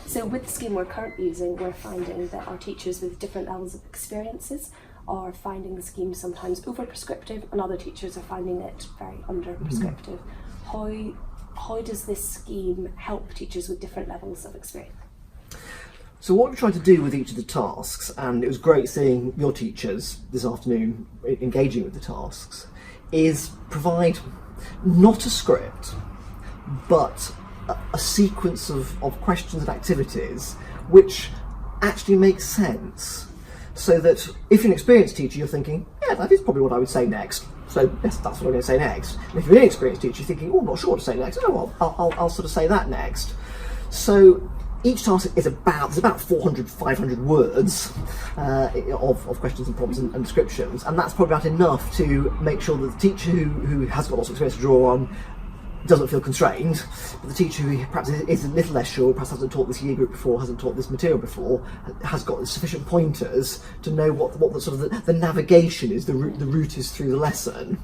So with the scheme we're currently using, we're finding that our teachers with different levels of experiences are finding the scheme sometimes over-prescriptive, and other teachers are finding it very under-prescriptive. How does this scheme help teachers with different levels of experience? So what we tried to do with each of the tasks, and it was great seeing your teachers this afternoon engaging with the tasks, is provide not a script, but a sequence of questions and activities which actually make sense. So that if you're an experienced teacher, you're thinking, yeah, that is probably what I would say next. So yes, that's what I'm going to say next. And if you're an inexperienced teacher, you're thinking, oh, I'm not sure what to say next. Oh, well, I'll sort of say that next. So each task is about 400, 500 words of questions and problems and descriptions, and that's probably about enough to make sure that the teacher who has got lots of experience to draw on doesn't feel constrained, but the teacher who perhaps is a little less sure, perhaps hasn't taught this year group before, hasn't taught this material before, has got sufficient pointers to know what the sort of the navigation is, the route is through the lesson.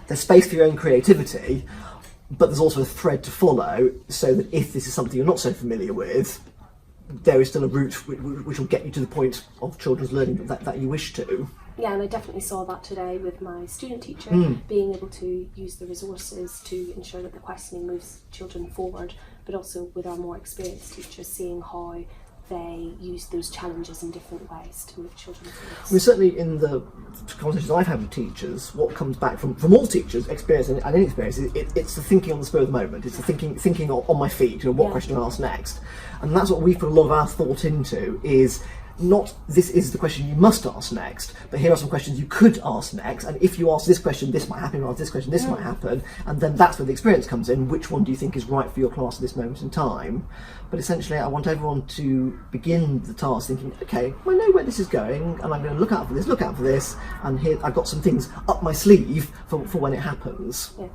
There's space for your own creativity, but there's also a thread to follow, so that if this is something you're not so familiar with, there is still a route which will get you to the point of children's learning that you wish to. Yeah, and I definitely saw that today with my student teacher, being able to use the resources to ensure that the questioning moves children forward, but also with our more experienced teachers, seeing how they use those challenges in different ways to move children forward. I mean, certainly in the conversations I've had with teachers, what comes back from all teachers, experienced and inexperienced, it's the thinking on the spur of the moment. It's the thinking on my feet, what question to ask next. And that's what we've put a lot of our thought into, is not this is the question you must ask next, but here are some questions you could ask next, and if you ask this question, this might happen, or ask this question, this might happen, and then that's where the experience comes in. Which one do you think is right for your class at this moment in time? But essentially, I want everyone to begin the task thinking, okay, I know where this is going, and I'm going to look out for this, and here I've got some things up my sleeve for when it happens. Yeah.